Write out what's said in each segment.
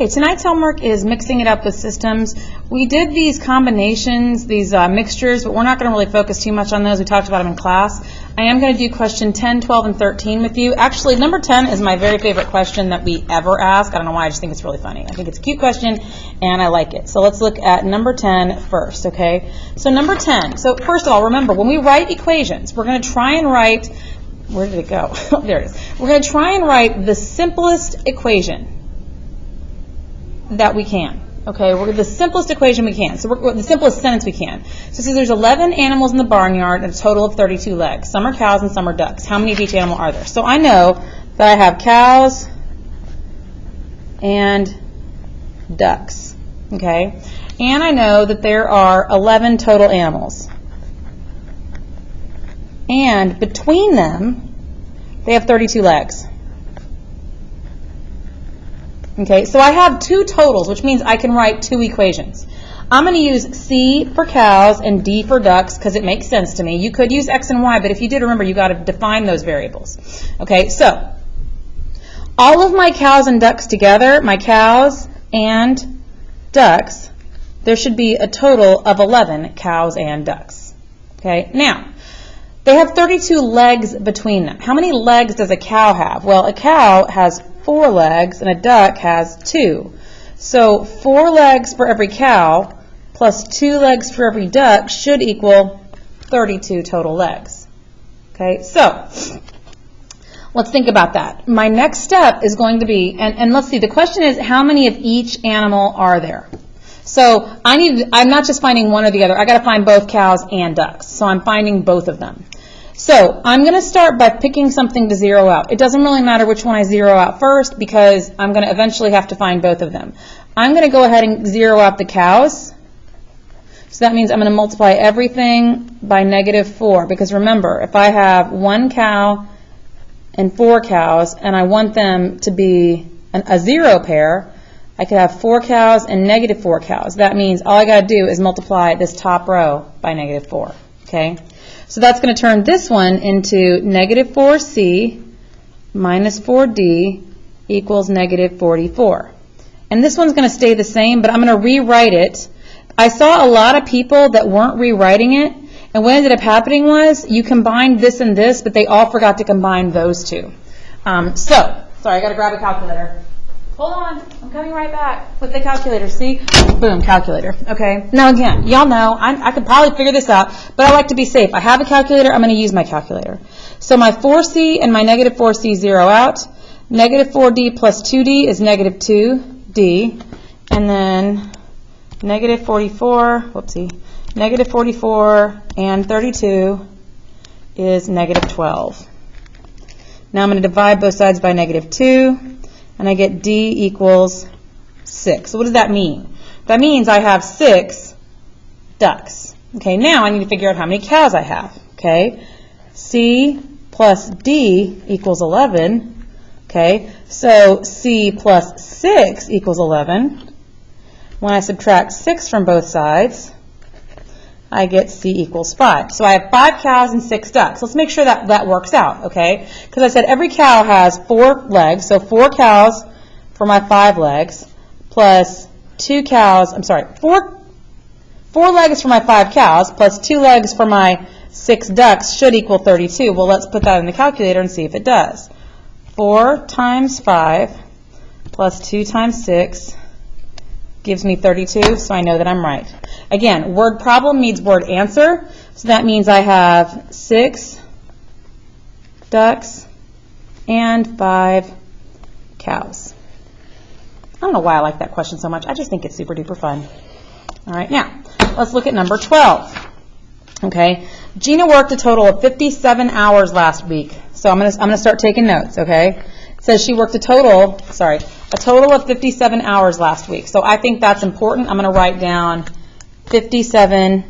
Okay, tonight's homework is mixing it up with systems. We did these combinations, these mixtures, but we're not going to really focus too much on those. We talked about them in class. I am going to do question 10, 12, and 13 with you. Actually, number 10 is my very favorite question that we ever ask. I don't know why, I just think it's really funny. I think it's a cute question, and I like it. So let's look at number 10 first, okay? So number 10. So first of all, remember, when we write equations, we're going to try and write, where did it go? There it is. We're going to try and write the simplest equation that we can. Okay, we're the simplest equation we can. So we're the simplest sentence we can. So it says there's 11 animals in the barnyard and a total of 32 legs. Some are cows and some are ducks. How many of each animal are there? So I know that I have cows and ducks. Okay, and I know that there are 11 total animals. And between them, they have 32 legs. Okay, so I have two totals, which means I can write two equations. I'm going to use C for cows and D for ducks because it makes sense to me. You could use X and Y, but if you did, remember, you got to define those variables. Okay, so all of my cows and ducks together, my cows and ducks, there should be a total of 11 cows and ducks. Okay, now, they have 32 legs between them. How many legs does a cow have? Well, a cow has 4 legs and a duck has 2. So 4 legs for every cow plus 2 legs for every duck should equal 32 total legs. Okay, so let's think about that. My next step is going to be, and let's see, the question is how many of each animal are there? So I'm not just finding one or the other. I got to find both cows and ducks. So I'm finding both of them. So I'm going to start by picking something to zero out. It doesn't really matter which one I zero out first because I'm going to eventually have to find both of them. I'm going to go ahead and zero out the cows. So that means I'm going to multiply everything by -4 because remember, if I have 1 cow and 4 cows and I want them to be a zero pair, I could have 4 cows and -4 cows. That means all I got to do is multiply this top row by -4. Okay? So that's going to turn this one into -4c minus 4d equals -44. And this one's going to stay the same, but I'm going to rewrite it. I saw a lot of people that weren't rewriting it, and what ended up happening was you combined this and this, but they all forgot to combine those two. Sorry, I got to grab a calculator. Hold on, I'm coming right back with the calculator. See? Boom, calculator. Okay. Now again, y'all know I could probably figure this out, but I like to be safe. I have a calculator. I'm going to use my calculator. So my 4c and my -4c zero out. -4d plus 2d is -2d, and then -44. Whoopsie. -44 and 32 is -12. Now I'm going to divide both sides by -2. And I get D equals 6. So what does that mean? That means I have 6 ducks. Okay, now I need to figure out how many cows I have. Okay, C plus D equals 11. Okay, so C plus 6 equals 11. When I subtract 6 from both sides, I get C equals 5. So I have 5 cows and 6 ducks. Let's make sure that that works out, okay? Because I said every cow has 4 legs, so 4 cows for my 5 legs, plus 2 cows, 4 legs for my 5 cows, plus 2 legs for my 6 ducks should equal 32. Well, let's put that in the calculator and see if it does. 4 times 5 plus 2 times 6 gives me 32, so I know that I'm right. Again, word problem means word answer, so that means I have 6 ducks and 5 cows. I don't know why I like that question so much. I just think it's super duper fun. All right, now let's look at number 12. Okay, Gina worked a total of 57 hours last week. So I'm gonna start taking notes. Okay, it says she worked a total of 57 hours last week. So I think that's important. I'm gonna write down 57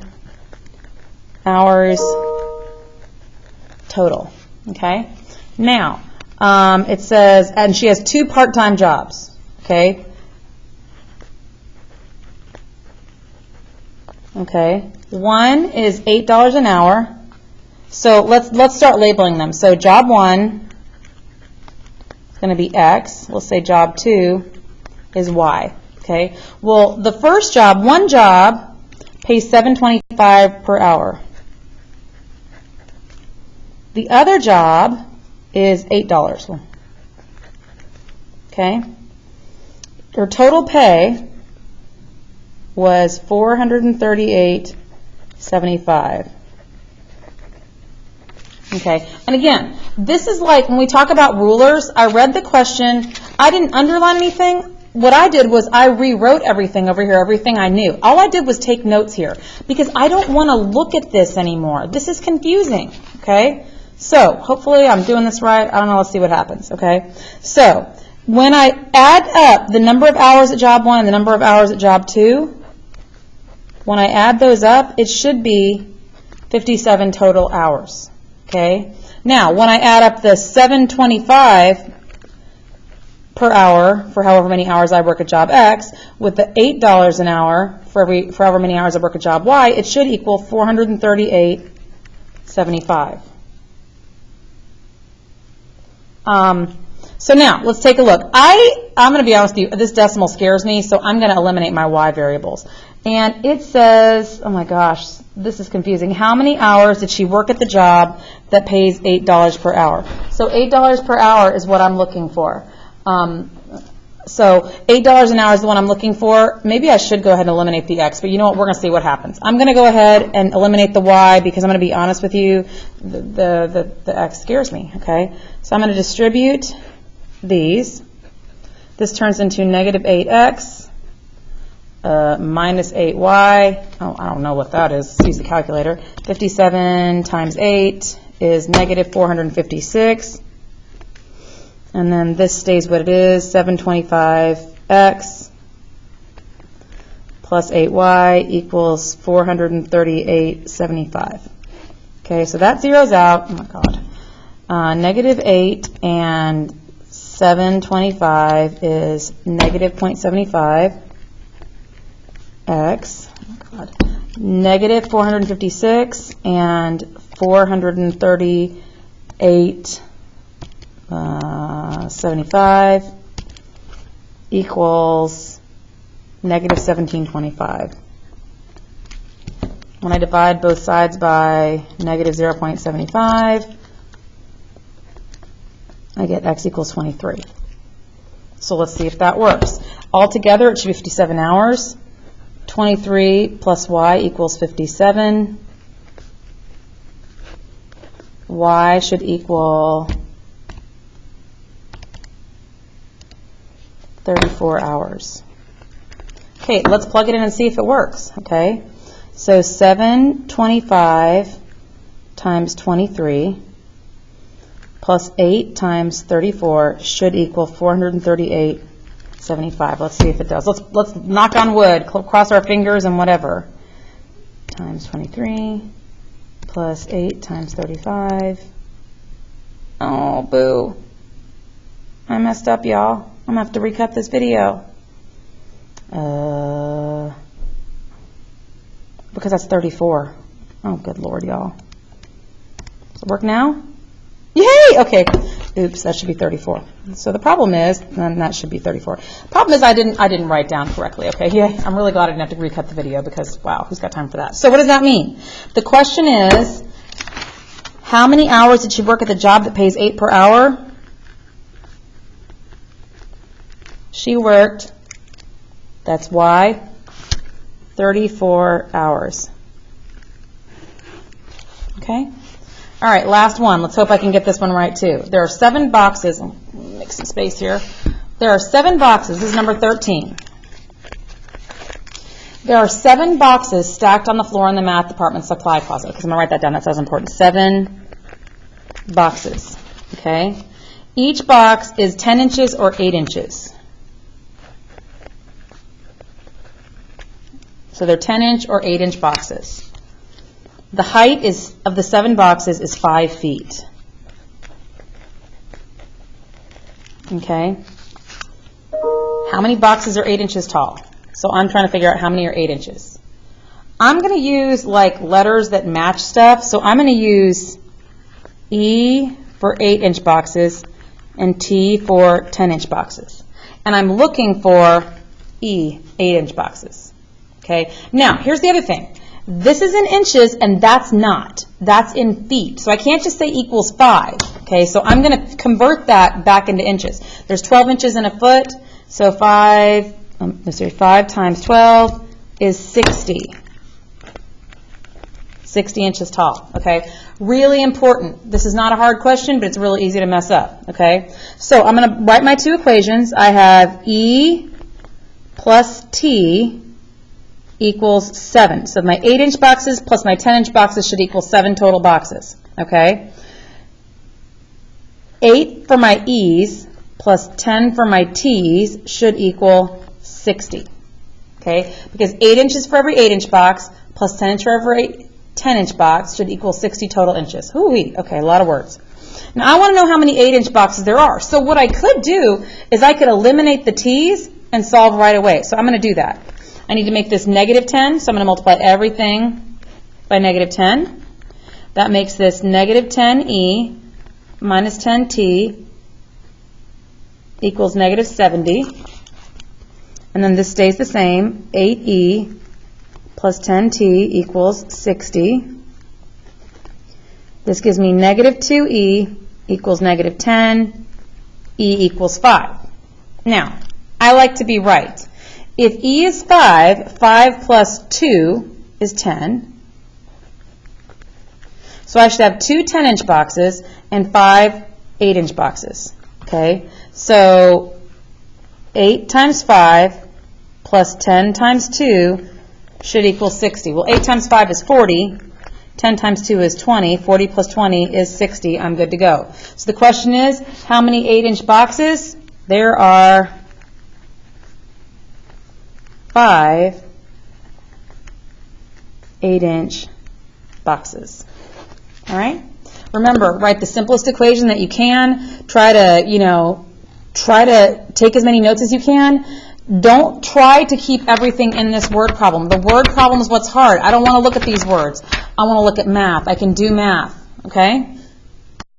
hours total. Okay, now it says, and she has 2 part-time jobs. Okay. Okay. One is $8 an hour. So let's start labeling them. So job 1 is going to be X. We'll say job 2 is Y. Okay. Well, the first job, one job, pays $7.25 per hour. The other job is $8. Okay. Her total pay was $438.75. Okay, and again, this is like when we talk about rulers, I read the question, I didn't underline anything. What I did was I rewrote everything over here, everything I knew. All I did was take notes here because I don't want to look at this anymore. This is confusing, okay? So, hopefully I'm doing this right. I don't know, let's see what happens, okay? So, when I add up the number of hours at job 1 and the number of hours at job 2, when I add those up, it should be 57 total hours. Okay. Now, when I add up the $7.25 per hour for however many hours I work at job X with the $8 an hour for however many hours I work at job Y, it should equal $438.75. So now, let's take a look. I'm going to be honest with you, this decimal scares me, so I'm going to eliminate my Y variables. And it says, oh my gosh, this is confusing. How many hours did she work at the job that pays $8 per hour? So $8 per hour is what I'm looking for. So $8 an hour is the one I'm looking for. Maybe I should go ahead and eliminate the X, but you know what? We're going to see what happens. I'm going to go ahead and eliminate the Y because I'm going to be honest with you, the X scares me, okay? So I'm going to distribute these. This turns into negative 8X. Minus 8y, oh, I don't know what that is, let's use the calculator. 57 times 8 is negative 456. And then this stays what it is, 725x plus 8y equals 438.75. Okay, so that zeroes out, oh my God. Negative 8 and 725 is negative 0.75. X, oh God, negative 456 and 438.75 equals negative 1725. When I divide both sides by negative 0.75, I get X equals 23. So let's see if that works. Altogether, it should be 57 hours. 23 plus y equals 57. Y should equal 34 hours. Okay, let's plug it in and see if it works, okay? So 725 times 23 plus 8 times 34 should equal 438.75. Let's see if it does. Let's knock on wood, cross our fingers and whatever. Times 23 plus 8 times 35. Oh, boo. I messed up, y'all. I'm going to have to recut this video. Because that's 34. Oh, good Lord, y'all. Does it work now? Yay! Okay. Oops, that should be 34. So the problem is, and that should be 34. Problem is I didn't write down correctly, okay? Yeah, I'm really glad I didn't have to recut the video because, wow, who's got time for that? So what does that mean? The question is, how many hours did she work at the job that pays 8 per hour? She worked, that's Y, 34 hours. Okay? All right, last one. Let's hope I can get this one right, too. There are 7 boxes. I'll make some space here. There are 7 boxes. This is number 13. There are 7 boxes stacked on the floor in the math department supply closet. Because I'm going to write that down. That sounds important. 7 boxes. Okay? Each box is 10 inches or 8 inches. So they're 10-inch or 8-inch boxes. The height of the 7 boxes is 5 feet. Okay? How many boxes are 8 inches tall? So I'm trying to figure out how many are 8 inches. I'm going to use like letters that match stuff. So I'm going to use E for 8-inch boxes and T for 10-inch boxes. and I'm looking for E, 8-inch boxes. Okay, now here's the other thing. This is in inches, and that's not. That's in feet. So I can't just say equals 5. Okay, so I'm going to convert that back into inches. There's 12 inches in a foot, so 5 times 12 is 60. 60 inches tall, okay? Really important. This is not a hard question, but it's really easy to mess up, okay? So I'm going to write my two equations. I have E plus T equals 7. So my 8-inch boxes plus my 10-inch boxes should equal 7 total boxes, okay? 8 for my E's plus 10 for my T's should equal 60, okay? Because 8 inches for every 8-inch box plus 10 inches for every 10-inch box should equal 60 total inches. Hoo-wee. Okay, a lot of words. Now, I want to know how many 8-inch boxes there are. So what I could do is I could eliminate the T's and solve right away. So I'm going to do that. I need to make this negative 10, so I'm going to multiply everything by negative 10. That makes this negative 10E minus 10T equals negative 70. And then this stays the same, 8E plus 10T equals 60. This gives me negative 2E equals negative 10. E equals 5. Now, I like to be right. If E is 5, 5 plus 2 is 10. So I should have 2 10-inch boxes and 5 8-inch boxes. Okay? So 8 times 5 plus 10 times 2 should equal 60. Well, 8 times 5 is 40. 10 times 2 is 20. 40 plus 20 is 60. I'm good to go. So the question is, how many 8-inch boxes? There are 5 8-inch boxes. All right? Remember, write the simplest equation that you can. Try to take as many notes as you can. Don't try to keep everything in this word problem. The word problem is what's hard. I don't want to look at these words. I want to look at math. I can do math. Okay?